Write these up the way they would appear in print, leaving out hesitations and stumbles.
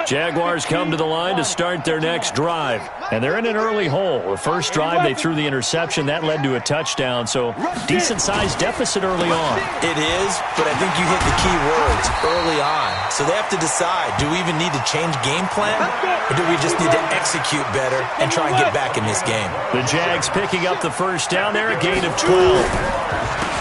Jaguars come to the line to start their next drive. And they're in an early hole. The first drive, they threw the interception. That led to a touchdown. So decent-sized deficit early on. It is, but I think you hit the key words early on. So they have to decide, do we even need to change game plan? Or do we just need to execute better and try and get back in this game? The Jags picking up the first down there, a gain of 12.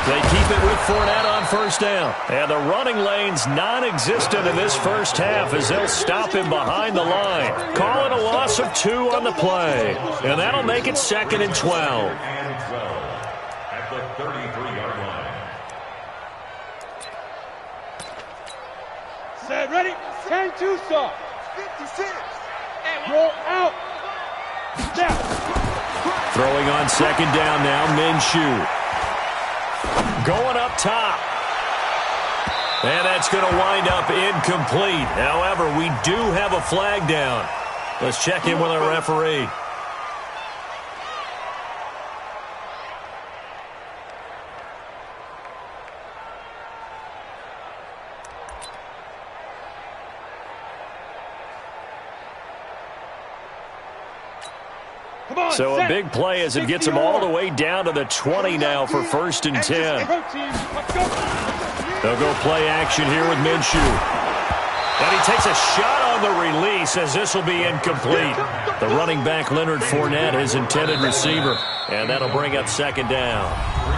They keep it with Fournette on first down. And the running lane's non-existent in this first half as they'll stop him behind the line. Call it a loss of 2 on the play. And that'll make it 2nd and 12. At the 33-yard line. Set, ready? 10-2 soft. 56. Roll out. Step. Throwing on second down now, Minshew. Going up top. And that's going to wind up incomplete. However, we do have a flag down. Let's check in with our referee. So a big play as it gets him all the way down to the 20 now for 1st and 10. They'll go play action here with Minshew. And he takes a shot on the release as this will be incomplete. The running back Leonard Fournette, his intended receiver. And that'll bring up 2nd down.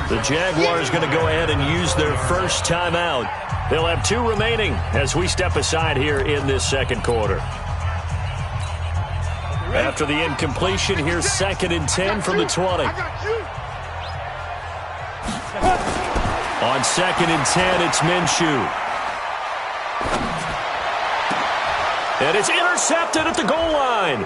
The Jaguars going to go ahead and use their first timeout. They'll have 2 remaining as we step aside here in this 2nd quarter. After the incompletion, here's 2nd and 10 from the 20. On 2nd and 10, it's Minshew. And it's intercepted at the goal line.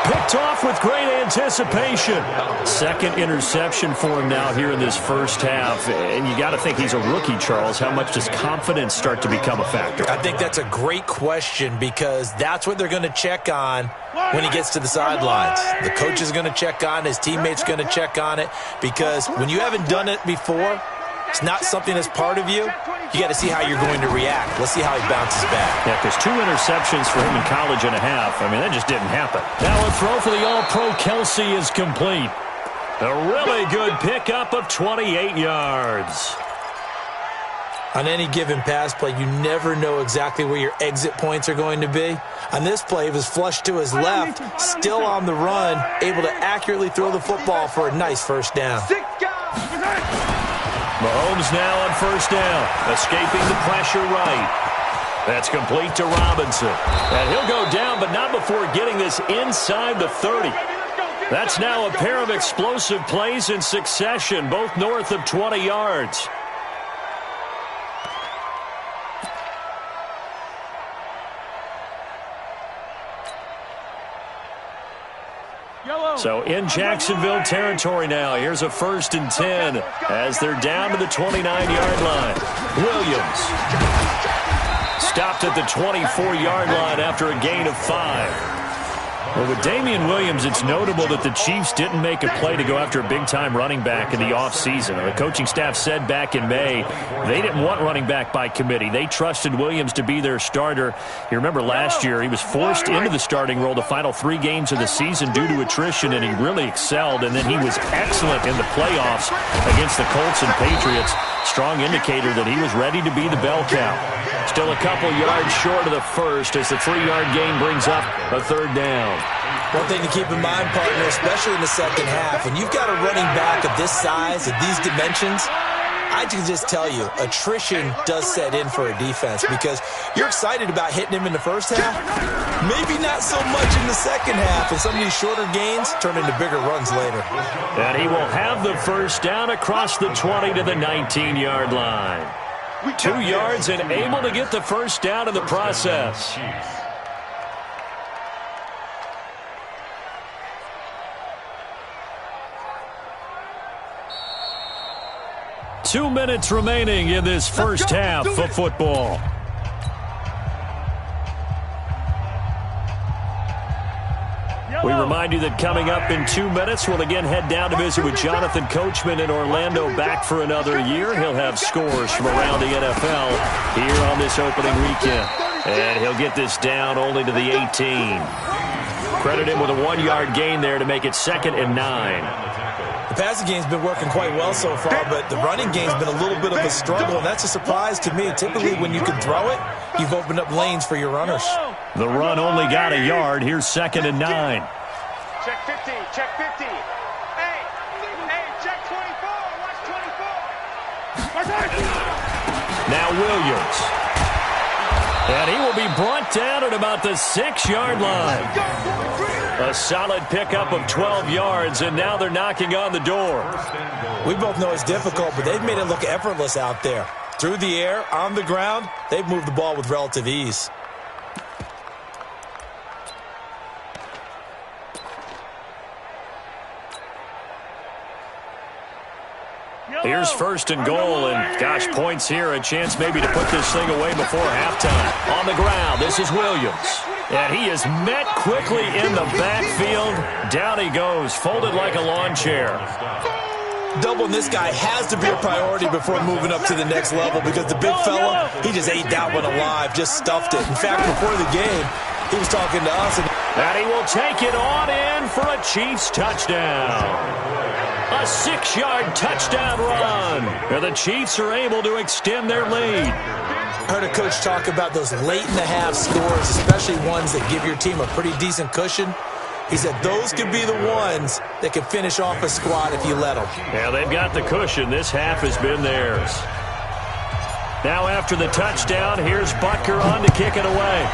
Picked off with great anticipation. 2nd interception for him now here in this first half. And you got to think he's a rookie, Charles. How much does confidence start to become a factor? I think that's a great question because that's what they're going to check on when he gets to the sidelines. The coach is going to check on it. His teammates going to check on it because when you haven't done it before, it's not something that's part of you. You got to see how you're going to react. Let's see how he bounces back. Yeah, because 2 interceptions for him in college and a half. I mean, that just didn't happen. Now a throw for the All-Pro Kelsey is complete. A really good pickup of 28 yards. On any given pass play, you never know exactly where your exit points are going to be. On this play, it was flushed to his left, still on the run, able to accurately throw the football for a nice first down. Mahomes now on first down, escaping the pressure right. That's complete to Robinson. And he'll go down, but not before getting this inside the 30. That's now a pair of explosive plays in succession, both north of 20 yards. So in Jacksonville territory now, here's a 1st and 10 as they're down to the 29-yard line. Williams stopped at the 24-yard line after a gain of 5. Well, with Damian Williams, it's notable that the Chiefs didn't make a play to go after a big-time running back in the offseason. The coaching staff said back in May they didn't want running back by committee. They trusted Williams to be their starter. You remember last year he was forced into the starting role the final 3 games of the season due to attrition, and he really excelled. And then he was excellent in the playoffs against the Colts and Patriots. Strong indicator that he was ready to be the bell cow. Still a couple yards short of the first as the 3-yard gain brings up a 3rd down. One thing to keep in mind, partner, especially in the second half, when you've got a running back of this size, of these dimensions, I can just tell you, attrition does set in for a defense because you're excited about hitting him in the first half. Maybe not so much in the second half, and some of these shorter gains turn into bigger runs later. And he will have the first down across the 20 to the 19-yard line. 2 yards and able to get the first down in the process. Two minutes remaining in this first half of football. We remind you that coming up in 2 minutes, we'll again head down to visit with Jonathan Coachman in Orlando, back for another year. He'll have scores from around the NFL here on this opening weekend. And he'll get this down only to the 18. Credit him with a 1-yard gain there to make it 2nd and 9. The passing game's been working quite well so far, but the running game's been a little bit of a struggle, and that's a surprise to me. Typically, when you can throw it, you've opened up lanes for your runners. The run only got a yard. Here's 2nd and 9. Check 50, check 50. Hey, check 24, watch 24. Now Williams. And he will be brought down at about the 6-yard line. A solid pickup of 12 yards, and now they're knocking on the door. We both know it's difficult, but they've made it look effortless out there. Through the air, on the ground, they've moved the ball with relative ease. Here's 1st and goal, and gosh, points here, a chance maybe to put this thing away before halftime. On the ground, this is Williams. And he is met quickly in the backfield. Down he goes, folded like a lawn chair. Doubling this guy has to be a priority before moving up to the next level, because the big fella, he just ate that one alive, just stuffed it. In fact, before the game, he was talking to us. And he will take it on in for a Chiefs touchdown. A 6-yard touchdown run. And the Chiefs are able to extend their lead. I heard a coach talk about those late-in-the-half scores, especially ones that give your team a pretty decent cushion. He said those could be the ones that could finish off a squad if you let them. Yeah, they've got the cushion. This half has been theirs. Now after the touchdown, here's Butker on to kick it away.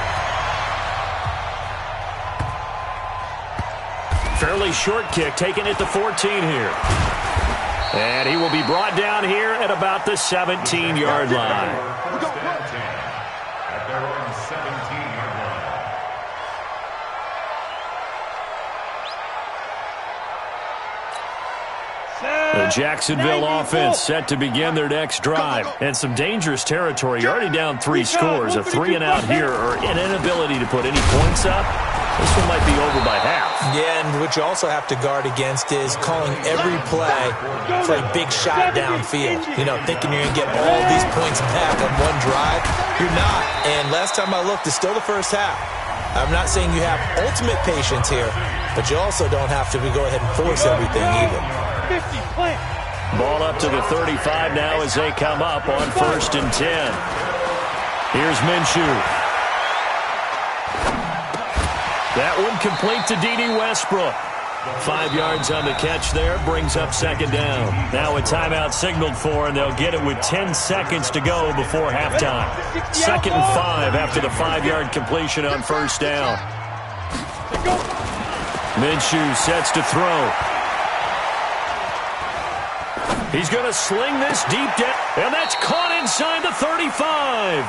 Fairly short kick, taking it to 14 here. And he will be brought down here at about the 17-yard line. At their own 17-yard line. The Jacksonville offense set to begin their next drive. And some dangerous territory. You're already down 3 scores. A 3-and-out here, or an inability to put any points up. This one might be over by half. Yeah, and what you also have to guard against is calling every play for a big shot downfield. You know, thinking you're going to get all these points back on one drive. You're not. And last time I looked, it's still the first half. I'm not saying you have ultimate patience here, but you also don't have to go ahead and force everything either. Ball up to the 35 now as they come up on 1st and 10. Here's Minshew. That one complete to D.D. Westbrook. 5 yards on the catch there, brings up 2nd down. Now a timeout signaled for, and they'll get it with 10 seconds to go before halftime. 2nd and 5 after the 5-yard completion on 1st down. Minshew sets to throw. He's going to sling this deep down, and that's caught inside the 35.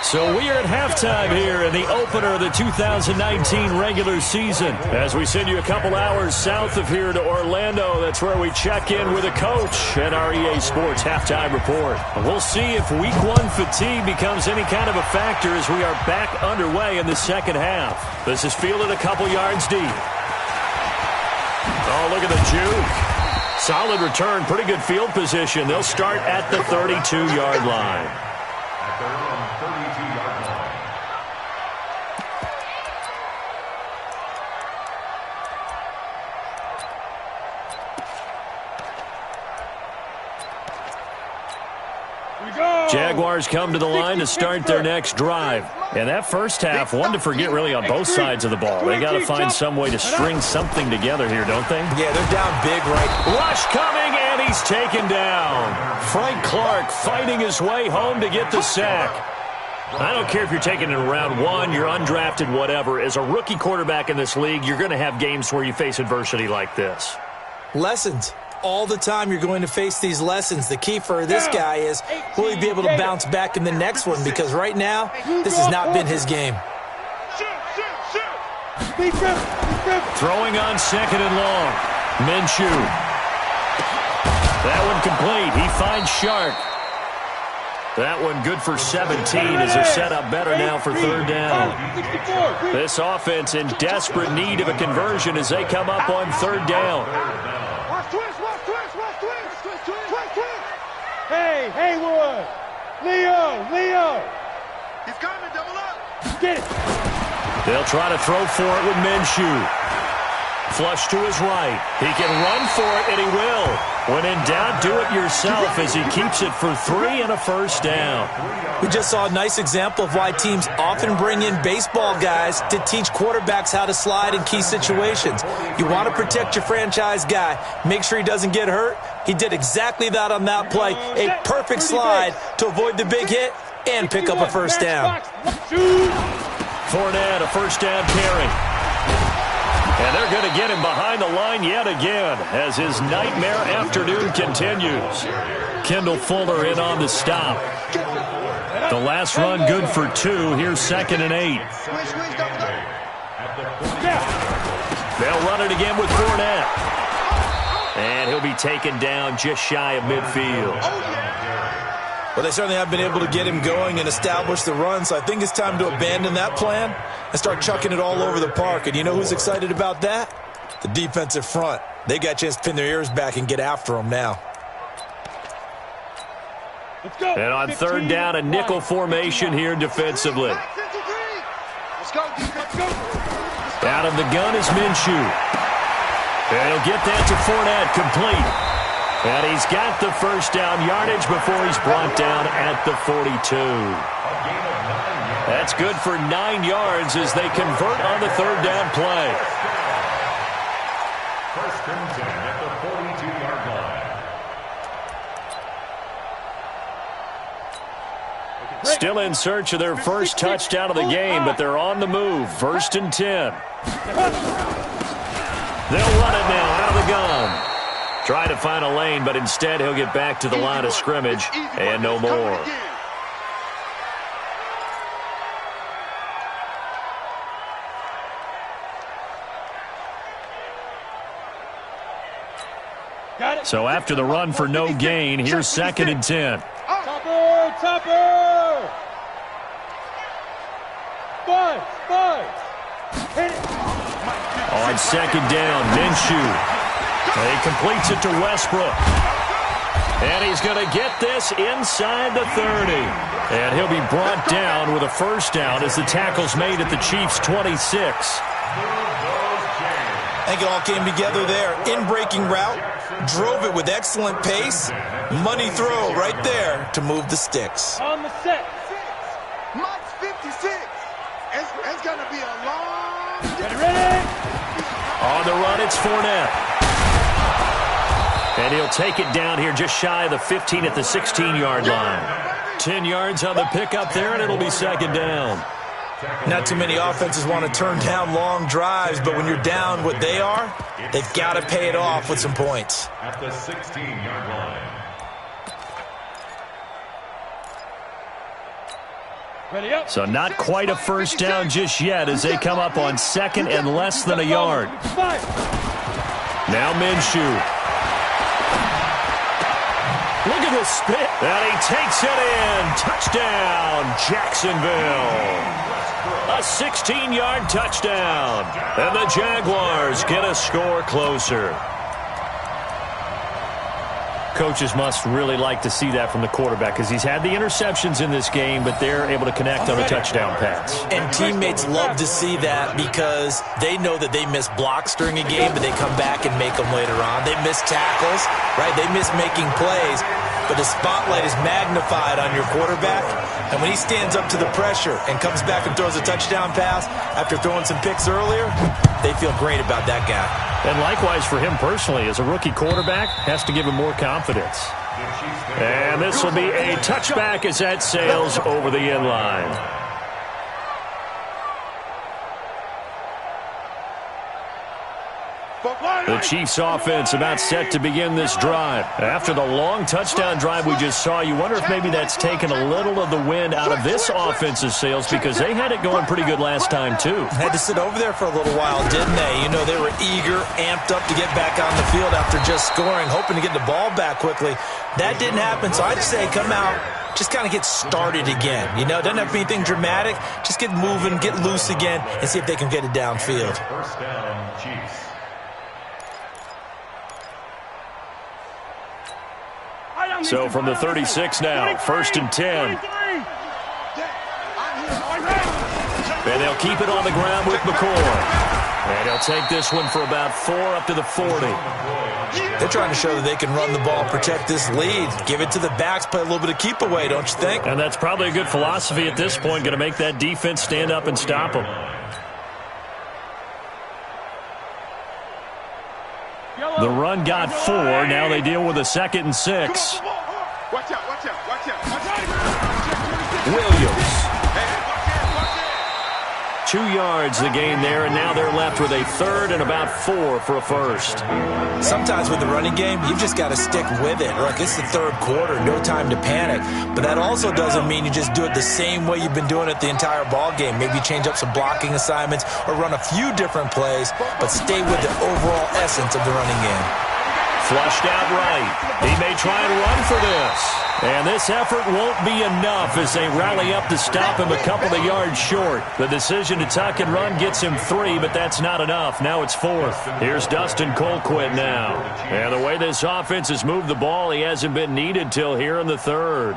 So we are at halftime here in the opener of the 2019 regular season. As we send you a couple hours south of here to Orlando, that's where we check in with a coach and our EA Sports halftime report. We'll see if week 1 fatigue becomes any kind of a factor as we are back underway in the second half. This is fielded a couple yards deep. Oh, look at the juke. Solid return, pretty good field position. They'll start at the 32-yard line. At their own 32-yard line. Jaguars come to the line to start their next drive. And that first half, one to forget really on both sides of the ball. They got to find some way to string something together here, don't they? Yeah, they're down big right. Rush coming, and he's taken down. Frank Clark fighting his way home to get the sack. I don't care if you're taking it in round 1, you're undrafted, whatever. As a rookie quarterback in this league, you're going to have games where you face adversity like this. Lessons. All the time you're going to face these lessons. The key for this guy is, will he be able to bounce back in the next one? Because right now, this has not been his game. Throwing on 2nd and long. Minshew. That one complete. He finds Shark. That one good for 17 as they're set up better now for 3rd down. This offense in desperate need of a conversion as they come up on 3rd down. Hey, Haywood! Leo! He's coming, double up! Get it. They'll try to throw for it with Minshew. Flush to his right. He can run for it, and he will. When in doubt, do it yourself as he keeps it for 3 and a first down. We just saw a nice example of why teams often bring in baseball guys to teach quarterbacks how to slide in key situations. You want to protect your franchise guy. Make sure he doesn't get hurt. He did exactly that on that play. A perfect slide to avoid the big hit and pick up a first down. Fournette, a first down carry. And they're going to get him behind the line yet again as his nightmare afternoon continues. Kendall Fuller in on the stop. The last run good for 2. Here's 2nd and 8. They'll run it again with Fournette. And he'll be taken down just shy of midfield. Well, they certainly have been able to get him going and establish the run, so I think it's time to abandon that plan and start chucking it all over the park. And you know who's excited about that? The defensive front. They got a chance to pin their ears back and get after him now. Let's go. And on 3rd down, a nickel formation here defensively. Let's go. Let's go. Out of the gun is Minshew. And he'll get that to Fournette, complete. And he's got the first down yardage before he's brought down at the 42. That's good for 9 yards as they convert on the 3rd down play. 1st and 10 at the 42-yard line. Still in search of their first touchdown of the game, but they're on the move. 1st and 10. They'll run it now out of the gun. Try to find a lane, but instead he'll get back to the line of scrimmage and no more. So after the run for no gain, here's 2nd and 10. Topper! On 2nd down, Minshew. He completes it to Westbrook. And he's going to get this inside the 30. And he'll be brought down with a first down as the tackle's made at the Chiefs' 26. I think it all came together there. In-breaking route, drove it with excellent pace. Money throw right there to move the sticks. On the set. Mike's 56. It's going to be a long day. Ready? On the run, it's Fournette. And he'll take it down here just shy of the 15 at the 16-yard line. 10 yards on the pickup there, and it'll be 2nd down. Not too many offenses want to turn down long drives, but when you're down what they are, they've got to pay it off with some points. At the 16-yard line. Ready up. So not quite a first down just yet as they come up on 2nd and less than a yard. Now Minshew. Look at the spin. And he takes it in. Touchdown, Jacksonville. A 16-yard touchdown. And the Jaguars get a score closer. Coaches must really like to see that from the quarterback because he's had the interceptions in this game, but they're able to connect on a touchdown pass. And teammates love to see that because they know that they miss blocks during a game, but they come back and make them later on. They miss tackles, right? They miss making plays, but the spotlight is magnified on your quarterback. And when he stands up to the pressure and comes back and throws a touchdown pass after throwing some picks earlier, they feel great about that guy. And likewise for him personally, as a rookie quarterback, has to give him more confidence. And this will be a touchback as that sails over the end line. The Chiefs offense about set to begin this drive. After the long touchdown drive we just saw, you wonder if maybe that's taken a little of the wind out of this offense's sails because they had it going pretty good last time too. Had to sit over there for a little while, didn't they? You know, they were eager, amped up to get back on the field after just scoring, hoping to get the ball back quickly. That didn't happen, so I'd say come out, just kind of get started again. You know, it doesn't have to be anything dramatic. Just get moving, get loose again, and see if they can get it downfield. First down, Chiefs. So from the 36 now, 1st and 10. And they'll keep it on the ground with McCoy. And he'll take this one for about 4 up to the 40. They're trying to show that they can run the ball, protect this lead, give it to the backs, play a little bit of keep away, don't you think? And that's probably a good philosophy at this point, going to make that defense stand up and stop them. The run got 4. Now they deal with a 2nd and 6. Watch out, watch out, watch out. Williams. 2 yards the gain there, and now they're left with a 3rd and about 4 for a first. Sometimes with the running game, you've just got to stick with it. Look, it's the 3rd quarter, no time to panic. But that also doesn't mean you just do it the same way you've been doing it the entire ball game. Maybe change up some blocking assignments or run a few different plays, but stay with the overall essence of the running game. Flushed out right. He may try and run for this. And this effort won't be enough as they rally up to stop him a couple of yards short. The decision to tuck and run gets him 3, but that's not enough. Now it's 4th. Here's Dustin Colquitt now. And the way this offense has moved the ball, he hasn't been needed till here in the 3rd.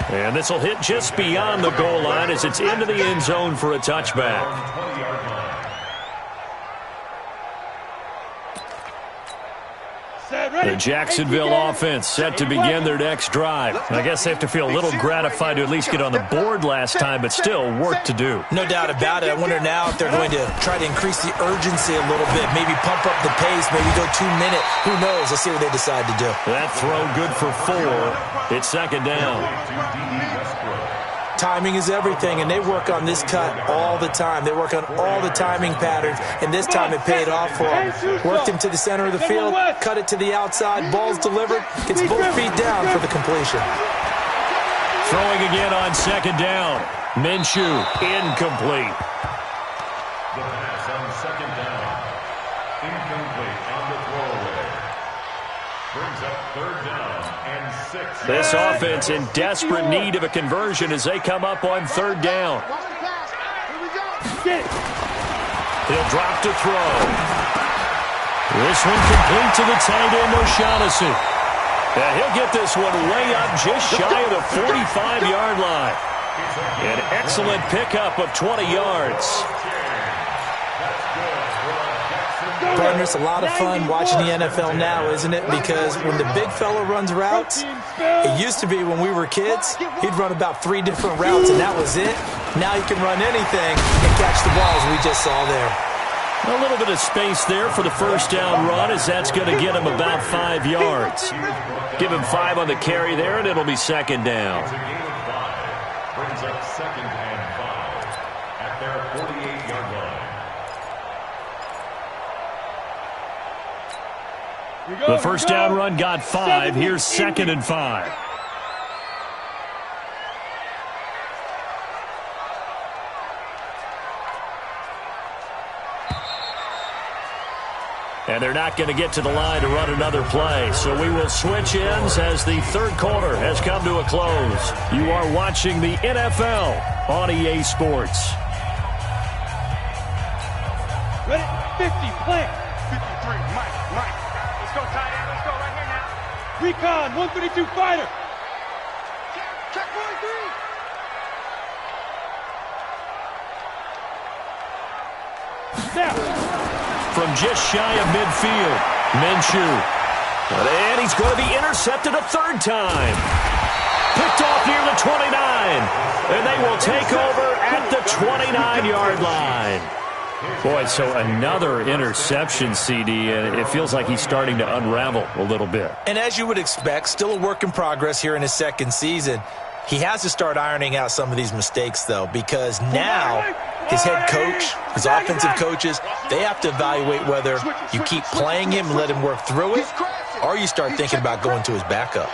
And this will hit just beyond the goal line as it's into the end zone for a touchback. The Jacksonville offense set to begin their next drive. I guess they have to feel a little gratified to at least get on the board last time, but still work to do. No doubt about it. I wonder now if they're going to try to increase the urgency a little bit, maybe pump up the pace, maybe go 2 minute. Who knows? Let's see what they decide to do. That throw good for 4. It's 2nd down. Timing is everything, and they work on this cut all the time. They work on all the timing patterns, and this time it paid off for them. Worked him to the center of the field, cut it to the outside, ball's delivered, gets both feet down for the completion. Throwing again on 2nd down. Minshew, incomplete. The pass on 2nd down. Incomplete on the throwaway. Brings up 3rd down and 6. This offense in desperate need of a conversion as they come up on 3rd down. He'll drop to throw. This one complete to the tight end, O'Shaughnessy. And he'll get this one way up just shy of the 45-yard line. An excellent pickup of 20 yards. Partner, it's a lot of fun watching the NFL now, isn't it? Because when the big fella runs routes, it used to be when we were kids, he'd run about 3 different routes, and that was it. Now he can run anything and catch the balls we just saw there. A little bit of space there for the first down run as that's going to get him about 5 yards. Give him 5 on the carry there, and it'll be 2nd down. Brings up 2nd and 5 at their 48-yard line. The first down run got 5. Here's 2nd and 5. And they're not going to get to the line to run another play. So we will switch ends as the 3rd quarter has come to a close. You are watching the NFL on EA Sports. Ready? 50, play. 53, Mike. Let's go, tight end. Let's go right here now. Recon, 132 fighter. Check 1-3. Snap. From just shy of midfield, Minshew. And he's going to be intercepted a 3rd time. Picked off near the 29. And they will take over at the 29-yard line. Boy, so another interception, CD, and it feels like he's starting to unravel a little bit. And as you would expect, still a work in progress here in his 2nd season. He has to start ironing out some of these mistakes, though, because now his head coach, his offensive coaches, they have to evaluate whether you keep playing him and let him work through it, or you start thinking about going to his backup.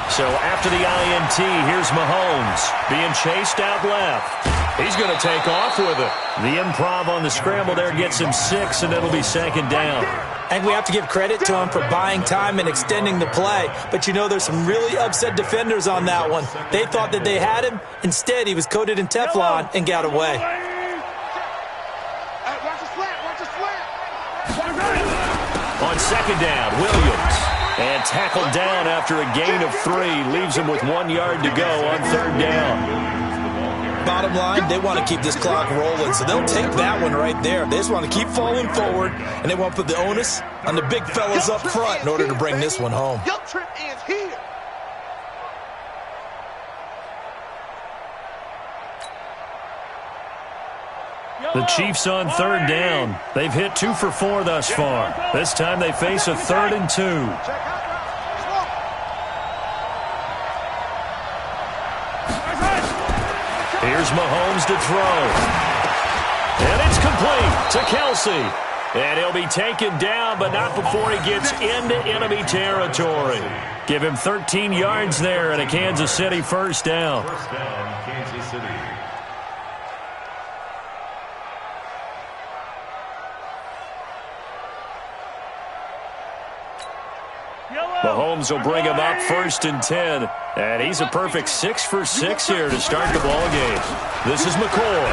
So after the INT, here's Mahomes being chased out left. He's going to take off with it. The improv on the scramble there gets him 6, and it'll be 2nd down. And we have to give credit to him for buying time and extending the play. But, you know, there's some really upset defenders on that one. They thought that they had him. Instead, he was coated in Teflon and got away. On second down, Williams. And tackled down after a gain of 3. Leaves him with 1 yard to go on third down. Bottom line, they want to keep this clock rolling, so they'll take that one right there. They just want to keep falling forward, and they want to put the onus on the big fellas up front in order to bring this one home. Your trip ends here. The Chiefs on third down. They've hit 2 for 4 thus far. This time they face a 3rd and 2. Here's Mahomes to throw. And it's complete to Kelsey. And he'll be taken down, but not before he gets into enemy territory. Give him 13 yards there and a Kansas City first down. First down, Kansas City. Mahomes will bring him up 1st and 10. And he's a perfect 6 for 6 here to start the ball game. This is McCoy.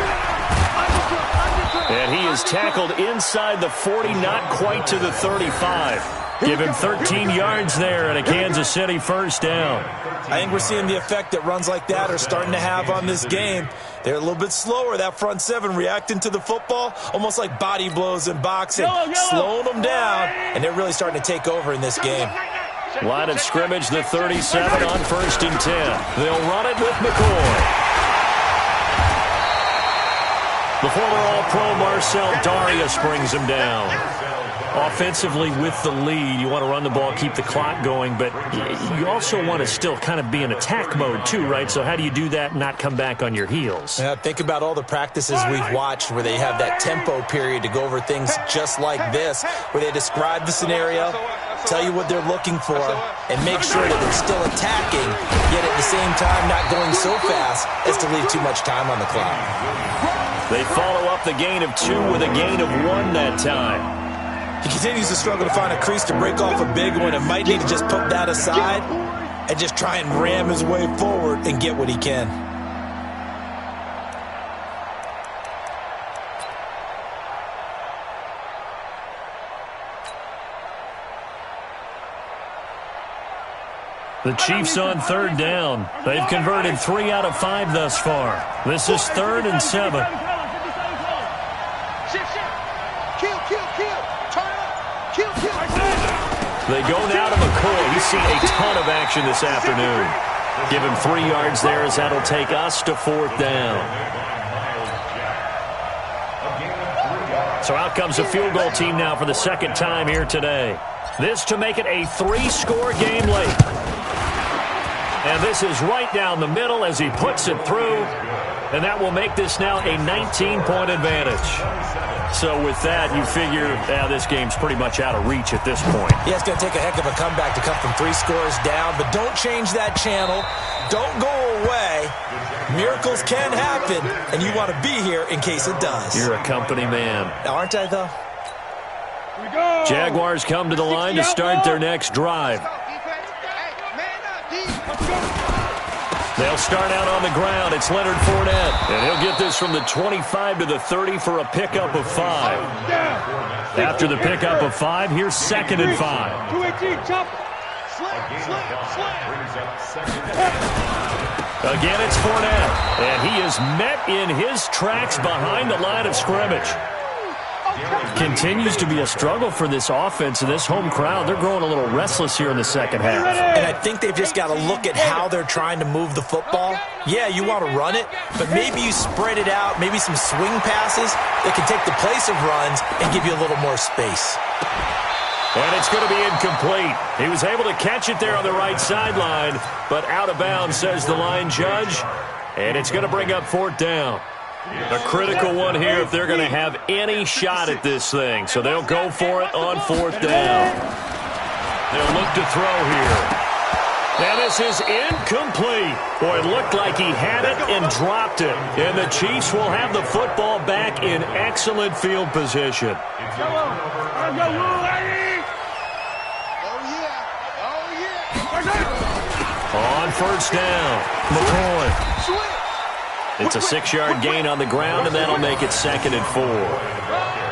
And he is tackled inside the 40, not quite to the 35. Give him 13 yards there and a Kansas City first down. I think we're seeing the effect that runs like that are starting to have on this game. They're a little bit slower, that front seven, reacting to the football, almost like body blows in boxing, slowing them down, and they're really starting to take over in this game. Line of scrimmage, the 37 on 1st and 10. They'll run it with McCoy. The former All-Pro Marcel Darius brings him down. Offensively with the lead, you want to run the ball, keep the clock going, but you also want to still kind of be in attack mode too, right? So how do you do that and not come back on your heels? Yeah, think about all the practices we've watched where they have that tempo period to go over things just like this, where they describe the scenario, tell you what they're looking for, and make sure that they're still attacking, yet at the same time not going so fast as to leave too much time on the clock. They follow up the gain of 2 with a gain of 1 that time. He continues to struggle to find a crease to break off a big one and might need to just put that aside and just try and ram his way forward and get what he can. The Chiefs on third down. They've converted 3 out of 5 thus far. This is 3rd and 7. They go now to McCoy. He's seen a ton of action this afternoon. Give him 3 yards there as that'll take us to 4th down. So out comes a field goal team now for the 2nd time here today. This to make it a 3-score game late. And this is right down the middle as he puts it through. And that will make this now a 19-point advantage. So with that, you figure this game's pretty much out of reach at this point. Yeah, it's going to take a heck of a comeback to come from 3 scores down, but don't change that channel. Don't go away. Miracles can happen, and you want to be here in case it does. You're a company man. Aren't I, though? Jaguars come to the line to start their next drive. They'll start out on the ground. It's Leonard Fournette. And he'll get this from the 25 to the 30 for a pickup of 5. After the pickup of 5, here's 2nd and 5. 218, chop. Again, it's Fournette. And he is met in his tracks behind the line of scrimmage. Continues to be a struggle for this offense and this home crowd. They're growing a little restless here in the second half. And I think they've just got to look at how they're trying to move the football. Yeah, you want to run it, but maybe you spread it out, maybe some swing passes that can take the place of runs and give you a little more space. And it's going to be incomplete. He was able to catch it there on the right sideline, but out of bounds, says the line judge. And it's going to bring up 4th down. A critical one here if they're going to have any shot at this thing. So they'll go for it on 4th down. They'll look to throw here. And this is incomplete. Boy, it looked like he had it and dropped it. And the Chiefs will have the football back in excellent field position. On 1st down, McCoy. It's a 6-yard gain on the ground, and that'll make it 2nd and 4.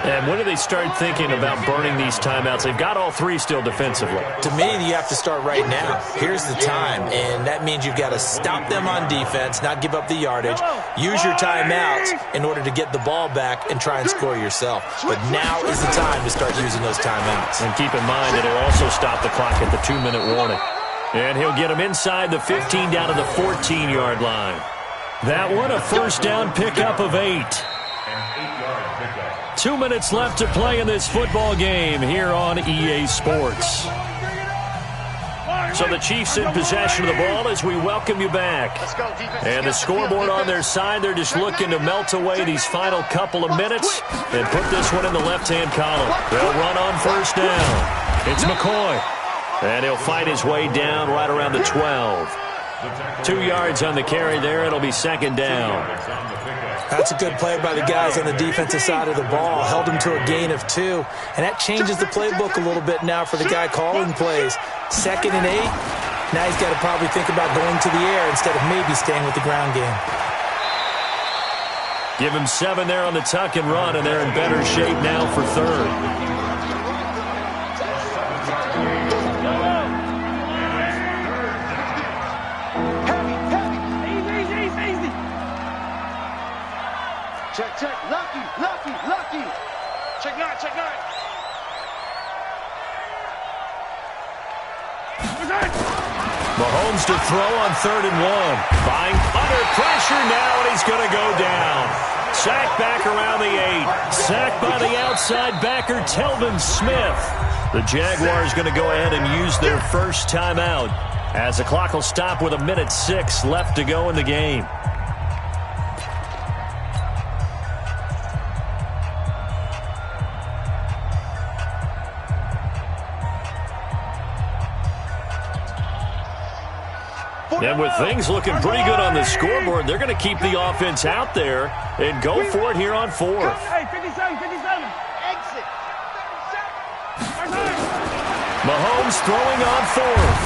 And when do they start thinking about burning these timeouts? They've got all three still defensively. To me, you have to start right now. Here's the time, and that means you've got to stop them on defense, not give up the yardage, use your timeouts in order to get the ball back and try and score yourself. But now is the time to start using those timeouts. And keep in mind that it'll also stop the clock at the 2-minute warning. And he'll get them inside the 15 down to the 14-yard line. That one, a first down pickup of 8. 2 minutes left to play in this football game here on EA Sports. So the Chiefs in possession of the ball as we welcome you back. And the scoreboard on their side, they're just looking to melt away these final couple of minutes and put this one in the left-hand column. They'll run on first down. It's McCoy. And he'll fight his way down right around the 12. 2 yards on the carry there. It'll be second down. That's a good play by the guys on the defensive side of the ball. Held him to a gain of 2. And that changes the playbook a little bit now for the guy calling plays. 2nd and 8. Now he's got to probably think about going to the air instead of maybe staying with the ground game. Give him 7 there on the tuck and run, and they're in better shape now for third. Check. Lucky. Check nine. Mahomes to throw on 3rd and 1. Buying under pressure now, and he's going to go down. Sacked back around the 8. Sacked by the outside backer, Telvin Smith. The Jaguars going to go ahead and use their first timeout as the clock will stop with 1:06 left to go in the game. And with things looking pretty good on the scoreboard, they're going to keep the offense out there and go for it here on 4th. Hey, 57. Exit. Mahomes throwing on 4th.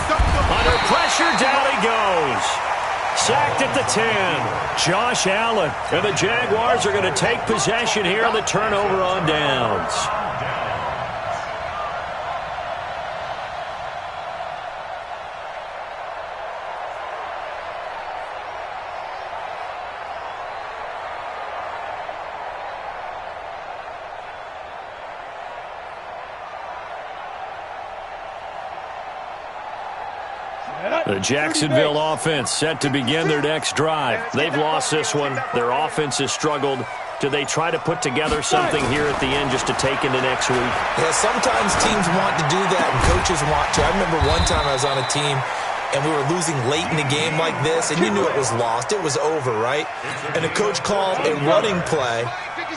Under pressure, down he goes. Sacked at the 10. Josh Allen. And the Jaguars are going to take possession here on the turnover on downs. The Jacksonville offense set to begin their next drive. They've lost this one. Their offense has struggled. Do they try to put together something here at the end just to take into next week? Yeah, sometimes teams want to do that and coaches want to. I remember one time I was on a team and we were losing late in a game like this, and you knew it was lost. It was over, right? And the coach called a running play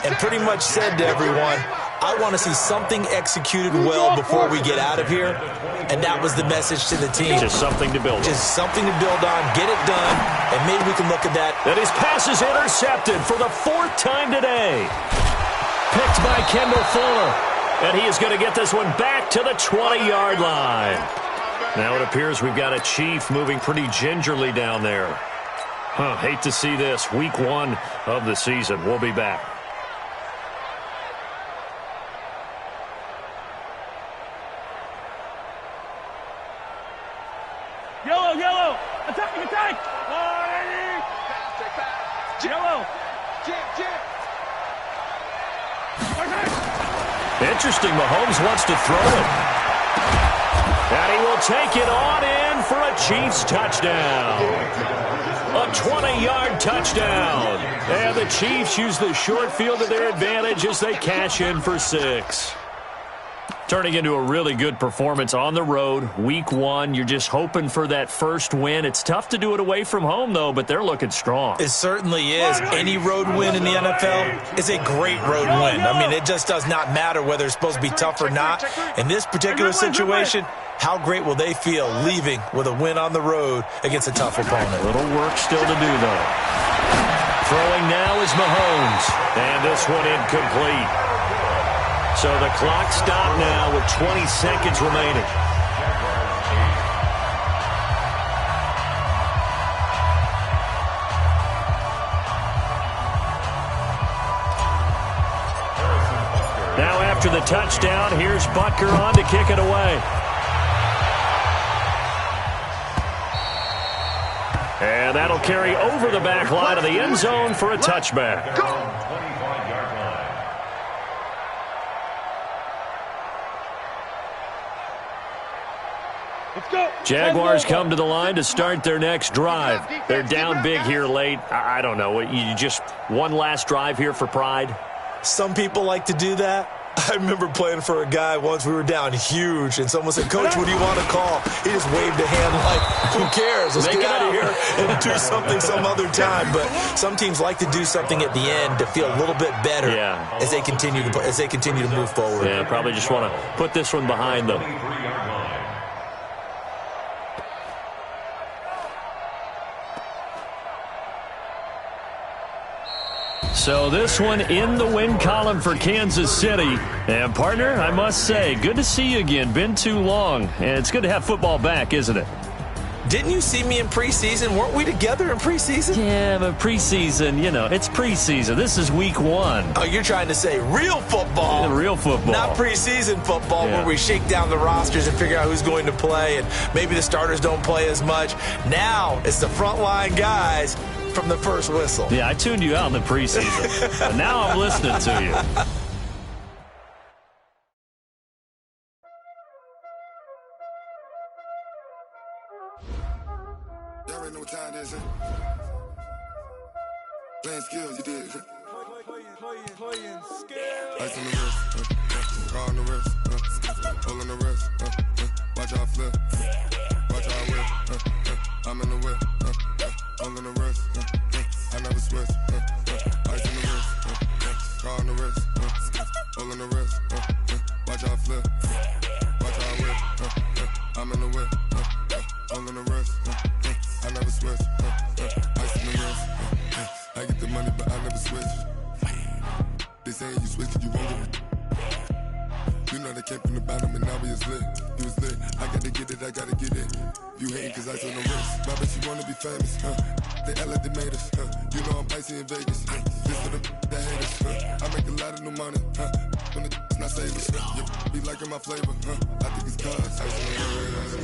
and pretty much said to everyone, I want to see something executed well before we get out of here. And that was the message to the team. Just something to build on. Just something to build on, get it done, and maybe we can look at that. And his pass is intercepted for the 4th time today. Picked by Kendall Fuller. And he is going to get this one back to the 20-yard line. Now it appears we've got a Chief moving pretty gingerly down there. Hate to see this. Week 1 of the season. We'll be back. Yellow. Attack. Yellow. Interesting. Mahomes wants to throw it. And he will take it on in for a Chiefs touchdown. A 20-yard touchdown. And the Chiefs use the short field to their advantage as they cash in for 6. Turning into a really good performance on the road. Week 1, you're just hoping for that first win. It's tough to do it away from home, though, but they're looking strong. It certainly is. Any road win in the NFL is a great road win. I mean, it just does not matter whether it's supposed to be tough or not. In this particular situation, how great will they feel leaving with a win on the road against a tough opponent? A little work still to do, though. Throwing now is Mahomes. And this one incomplete. So the clock stopped now with 20 seconds remaining. after the touchdown. Here's Butker on to kick it away. And that'll carry over the back line of the end zone for a touchback. Jaguars come to the line to start their next drive. They're down big here late. I don't know. You just one last drive here for pride? Some people like to do that. I remember playing for a guy once. We were down huge, and someone said, "Coach, what do you want to call?" He just waved a hand like, "Who cares? Let's get out of here and do something some other time." But some teams like to do something at the end to feel a little bit better as they continue to move forward. Yeah, probably just want to put this one behind them. So this one in the win column for Kansas City. And, partner, I must say, good to see you again. Been too long. And it's good to have football back, isn't it? Didn't you see me in preseason? Weren't we together in preseason? Yeah, but preseason, it's preseason. This is week 1. Oh, you're trying to say real football. Yeah, real football. Not preseason football where we shake down the rosters and figure out who's going to play, and maybe the starters don't play as much. Now it's the frontline guys from the first whistle. Yeah, I tuned you out in the preseason. But now I'm listening to you. Y'all already know what time it is, Playing skills, you did. Playing skills. Ice on the wrist, car on the wrist, hole on the wrist, watch out flip, watch out whip, I'm in the whip, hole on the wrist, I never switch, ice on the wrist, car on the wrist, hole on the wrist, watch out flip, watch out whip, I'm in the whip, hole on the wrist, I never switch, ice on the wrist, I get the money but I never switch. They saying you switch, you won't get it. You know they came from the bottom and now we is lit. You was lit, I gotta get it, I gotta get it. You hating cause I on the wrist. My bitch, you wanna be famous, They act like they made us, You know I'm icy in Vegas, This for the that hate us, I make a lot of new money, When the not saving, be liking my flavor, I think it's cause ice on the wrist.